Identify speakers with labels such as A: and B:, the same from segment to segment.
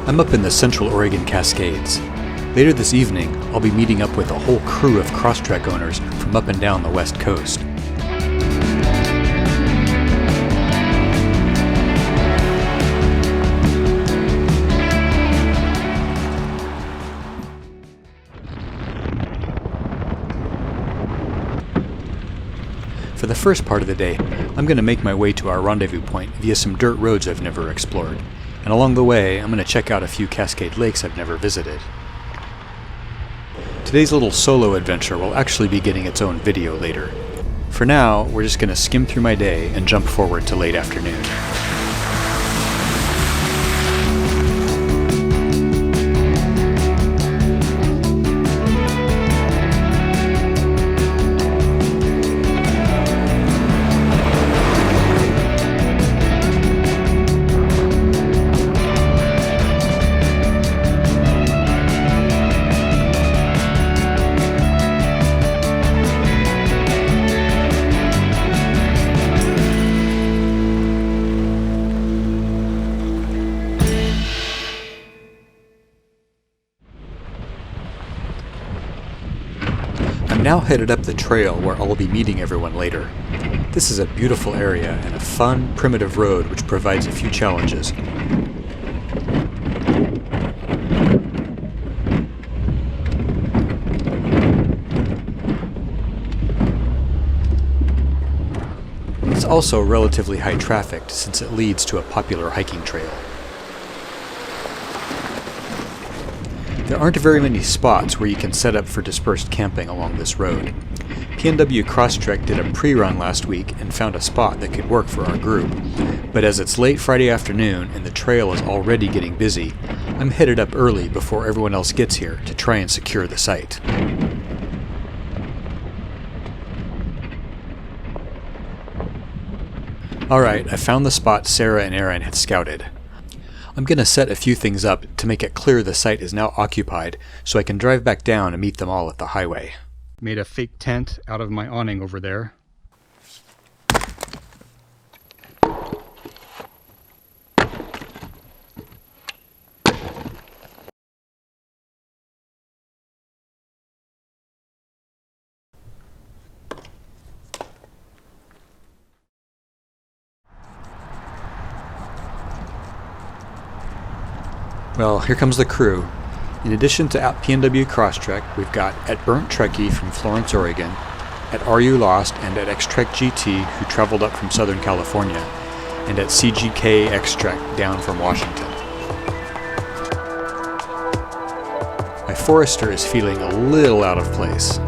A: I'm up in the central Oregon Cascades. Later this evening, I'll be meeting up with a whole crew of Crosstrek owners from up and down the West Coast. For the first part of the day, I'm going to make my way to our rendezvous point via some dirt roads I've never explored, and along the way I'm going to check out a few Cascade lakes I've never visited. Today's little solo adventure will actually be getting its own video later. For now, we're just going to skim through my day and jump forward to late afternoon. I'm now headed up the trail where I'll be meeting everyone later. This is a beautiful area and a fun, primitive road which provides a few challenges. It's also relatively high trafficked since it leads to a popular hiking trail. There aren't very many spots where you can set up for dispersed camping along this road. Subaru Crosstreks did a pre-run last week and found a spot that could work for our group, but as it's late Friday afternoon and the trail is already getting busy, I'm headed up early before everyone else gets here to try and secure the site. Alright, I found the spot Sarah and Aaron had scouted. I'm going to set a few things up to make it clear the site is now occupied so I can drive back down and meet them all at the highway. Made a fake tent out of my awning over there. Well, here comes the crew. In addition to at Subaru Crosstreks, we've got at Burnt Trekkie from Florence, Oregon, at Are You Lost and at Xtrek GT who traveled up from Southern California, and at CGK Xtrek down from Washington. My Forester is feeling a little out of place.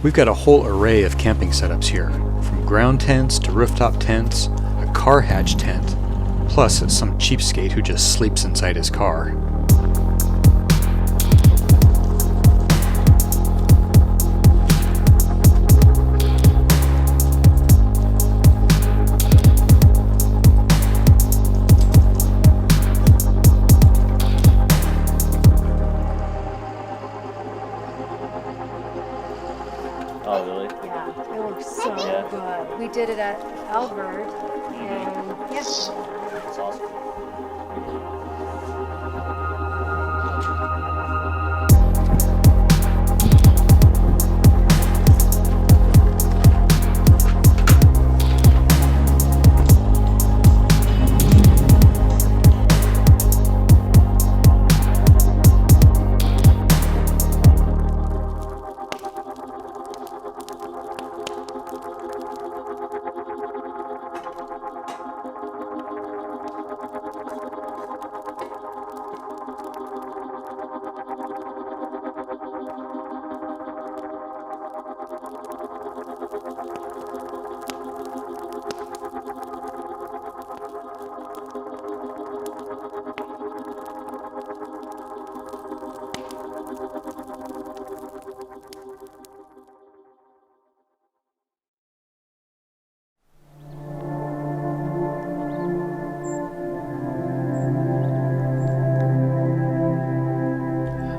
A: We've got a whole array of camping setups here, from ground tents to rooftop tents, a car hatch tent, plus some cheapskate who just sleeps inside his car.
B: Oh, really?
C: Yeah, it looks so good. We did it at Albert, and yes.
B: That's awesome.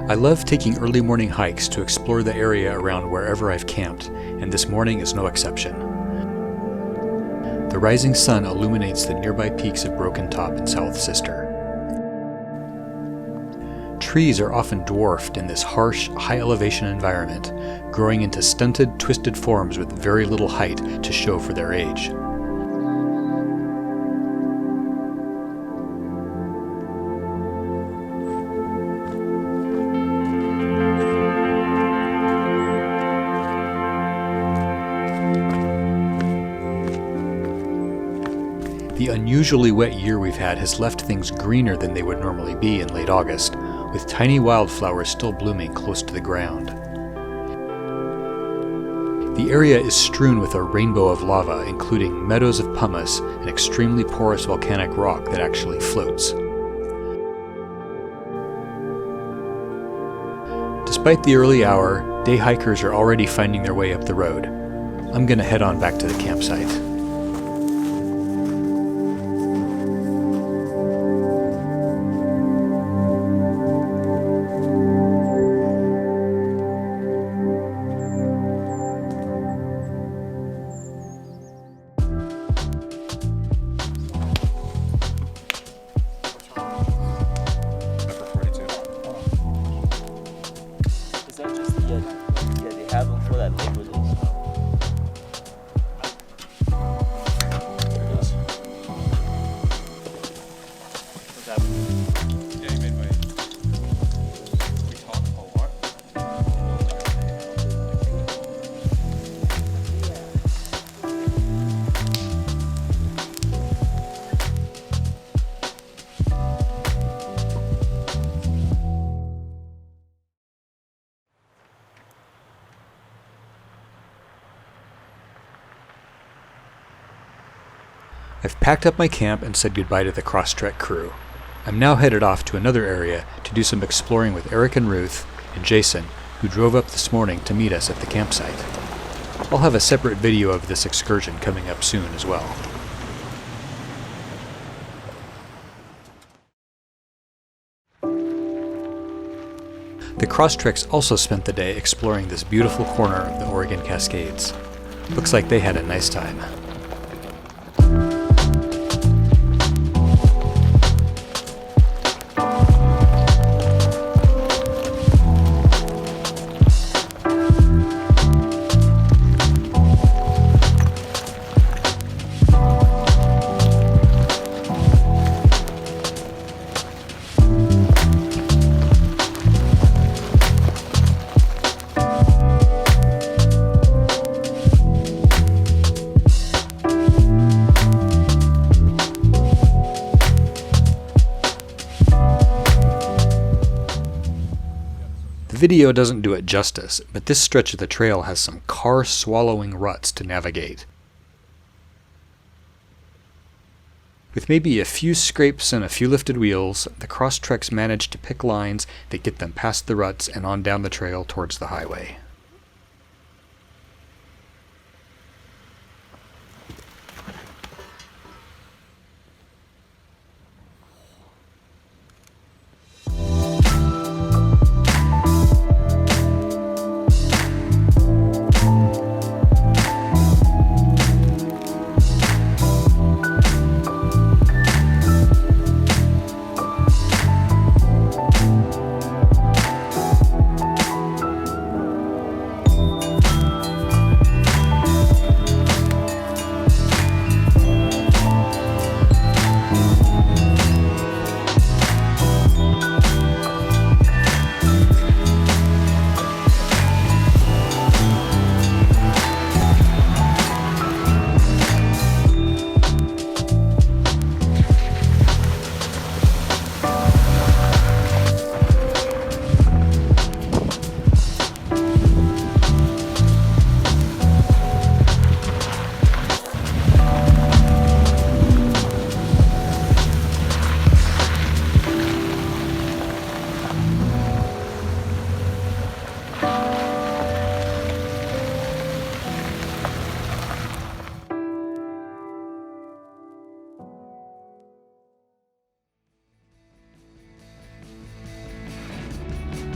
A: I love taking early morning hikes to explore the area around wherever I've camped, and this morning is no exception. The rising sun illuminates the nearby peaks of Broken Top and South Sister. Trees are often dwarfed in this harsh, high-elevation environment, growing into stunted, twisted forms with very little height to show for their age. The unusually wet year we've had has left things greener than they would normally be in late August, with tiny wildflowers still blooming close to the ground. The area is strewn with a rainbow of lava, including meadows of pumice and extremely porous volcanic rock that actually floats. Despite the early hour, day hikers are already finding their way up the road. I'm gonna head on back to the campsite.
B: Is that just yeah, they have them for that Labor Day stuff. There it is. What's happening?
D: Yeah, you made my. We talk a lot.
A: I've packed up my camp and said goodbye to the Crosstrek crew. I'm now headed off to another area to do some exploring with Eric and Ruth and Jason, who drove up this morning to meet us at the campsite. I'll have a separate video of this excursion coming up soon as well. The Crosstreks also spent the day exploring this beautiful corner of the Oregon Cascades. Looks like they had a nice time. The video doesn't do it justice, but this stretch of the trail has some car-swallowing ruts to navigate. With maybe a few scrapes and a few lifted wheels, the Crosstreks manage to pick lines that get them past the ruts and on down the trail towards the highway.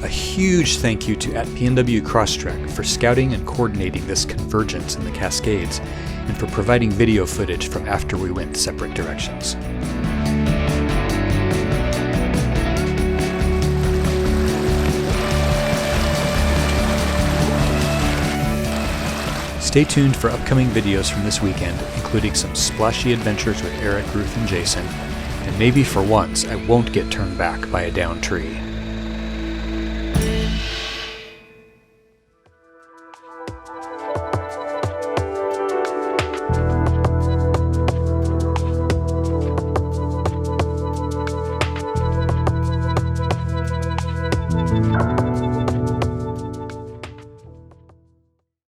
A: A huge thank you to @PNW Crosstrek for scouting and coordinating this convergence in the Cascades, and for providing video footage from after we went separate directions. Stay tuned for upcoming videos from this weekend, including some splashy adventures with Eric, Ruth, and Jason, and maybe for once I won't get turned back by a downed tree.